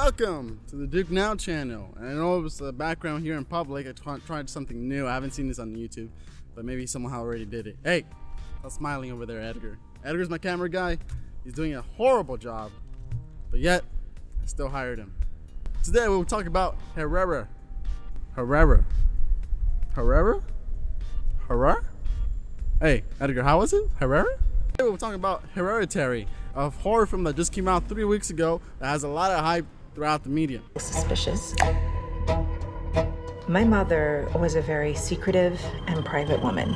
Welcome to the Duke Now channel. And I know it was the background here in public. I tried something new. I haven't seen this on YouTube, but maybe someone already did it. Hey, stop smiling over there, Edgar. Edgar's my camera guy. He's doing a horrible job, but yet I still hired him. Today we'll talk about Hereditary. Hey, Edgar, how was it? Hereditary? Today we're talking about Hereditary, a horror film that just came out 3 weeks ago that has a lot of hype throughout the media. Suspicious. My mother was a very secretive and private woman.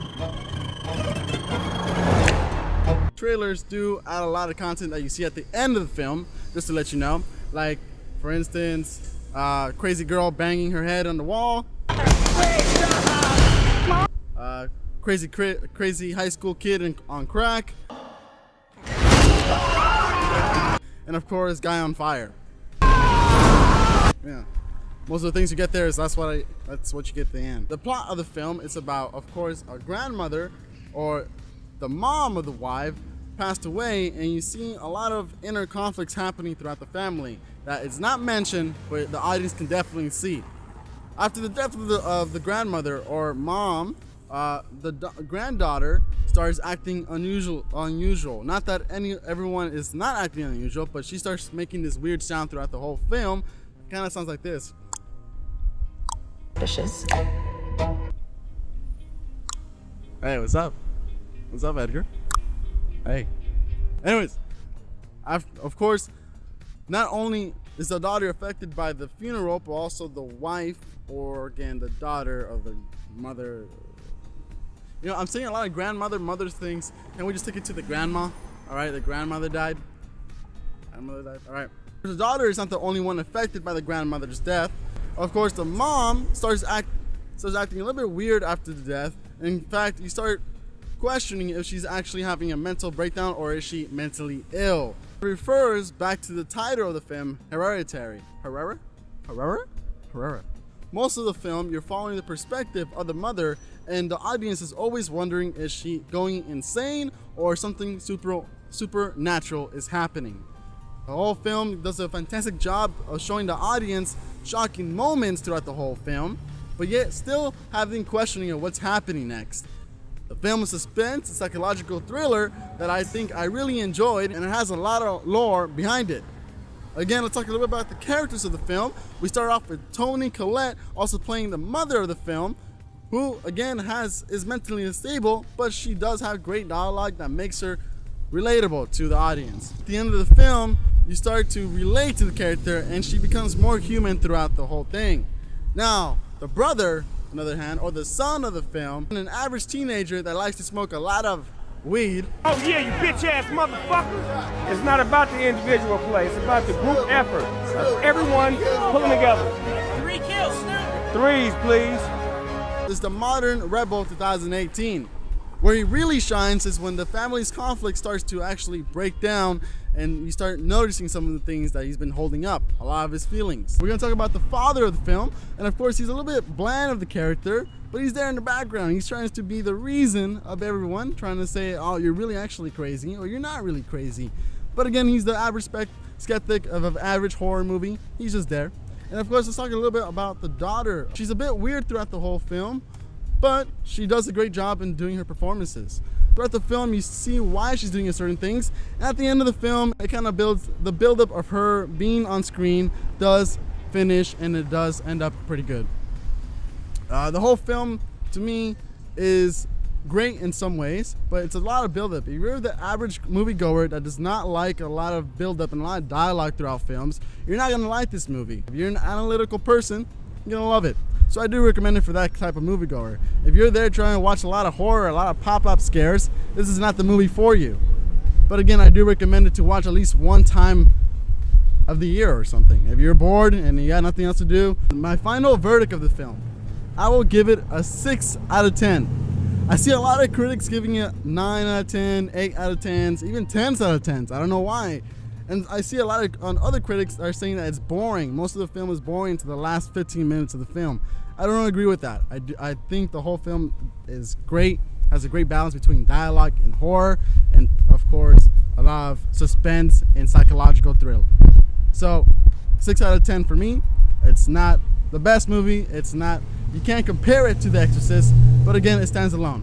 Trailers do add a lot of content that you see at the end of the film, just to let you know. Like, for instance, crazy girl banging her head on the wall. Crazy high school kid on crack. And of course, guy on fire. Yeah, most of the things you get there is that's what you get at the end. The plot of the film is about, of course, a grandmother or the mom of the wife passed away, and you see a lot of inner conflicts happening throughout the family that is not mentioned, but the audience can definitely see. After the death of the grandmother or mom, the granddaughter starts acting unusual. Not that everyone is not acting unusual, but she starts making this weird sound throughout the whole film. It kind of sounds like this. Suspicious. Hey, what's up? What's up, Edgar? Hey. Anyways, of course, not only is the daughter affected by the funeral, but also the wife, or again, the daughter of the mother. You know, I'm saying a lot of mother things. Can we just take it to the grandma? All right, the grandmother died. All right. The daughter is not the only one affected by the grandmother's death. Of course, the mom starts acting a little bit weird after the death. In fact, you start questioning if she's actually having a mental breakdown or is she mentally ill. It refers back to the title of the film, Hereditary. Hereditary? Most of the film, you're following the perspective of the mother, and the audience is always wondering, is she going insane or something supernatural is happening? The whole film does a fantastic job of showing the audience shocking moments throughout the whole film, but yet still having questioning of what's happening next. The film is suspense, a psychological thriller that I think I really enjoyed, and it has a lot of lore behind it. Again, let's talk a little bit about the characters of the film. We start off with Toni Collette, also playing the mother of the film, who again is mentally unstable, but she does have great dialogue that makes her relatable to the audience. At the end of the film, you start to relate to the character, and she becomes more human throughout the whole thing. Now, the brother, on the other hand, or the son of the film, an average teenager that likes to smoke a lot of weed. Oh yeah, you bitch ass motherfucker. It's not about the individual play, it's about the group effort of everyone pulling together. 3 kills, Snoop. 3s, please. It's the modern Rebel 2018. Where he really shines is when the family's conflict starts to actually break down and you start noticing some of the things that he's been holding up, a lot of his feelings. We're gonna talk about the father of the film, and of course he's a little bit bland of the character, but he's there in the background. He's trying to be the reason of everyone, trying to say, oh, you're really actually crazy, or you're not really crazy. But again, he's the average skeptic of an average horror movie. He's just there. And of course, let's talk a little bit about the daughter. She's a bit weird throughout the whole film, but she does a great job in doing her performances. Throughout the film, you see why she's doing certain things. And at the end of the film, it kind of builds the buildup of her being on screen does finish, and it does end up pretty good. The whole film, to me, is great in some ways, but it's a lot of buildup. If you're the average moviegoer that does not like a lot of buildup and a lot of dialogue throughout films, you're not gonna like this movie. If you're an analytical person, you're gonna love it. So I do recommend it for that type of moviegoer. If you're there trying to watch a lot of horror, a lot of pop-up scares, this is not the movie for you. But again, I do recommend it to watch at least one time of the year or something. If you're bored and you got nothing else to do, my final verdict of the film, I will give it a 6 out of 10. I see a lot of critics giving it 9 out of 10, 8 out of 10s, even 10s out of 10s. I don't know why. And I see a lot of other critics are saying that it's boring. Most of the film is boring to the last 15 minutes of the film. I don't agree with that. I think the whole film is great, has a great balance between dialogue and horror, and of course, a lot of suspense and psychological thrill. So 6 out of 10 for me. It's not the best movie. It's not, you can't compare it to The Exorcist, but again, it stands alone.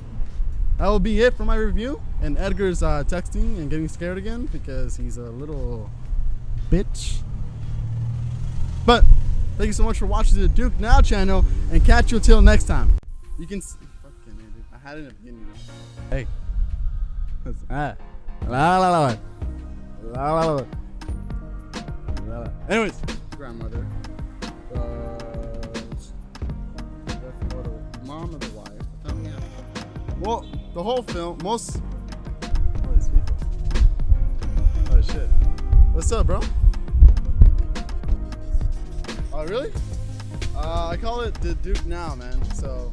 That will be it for my review. And Edgar's texting and getting scared again because he's a little bitch. But thank you so much for watching the Duke Now channel, and catch you until next time. You can fucking dude. I had it in the beginning. Hey. La la la la la la. Anyways, grandmother. Mom of the wife. Well, the whole film, most. Oh, these people. Oh shit. What's up, bro? Oh really? I call it the Duke Now, man. So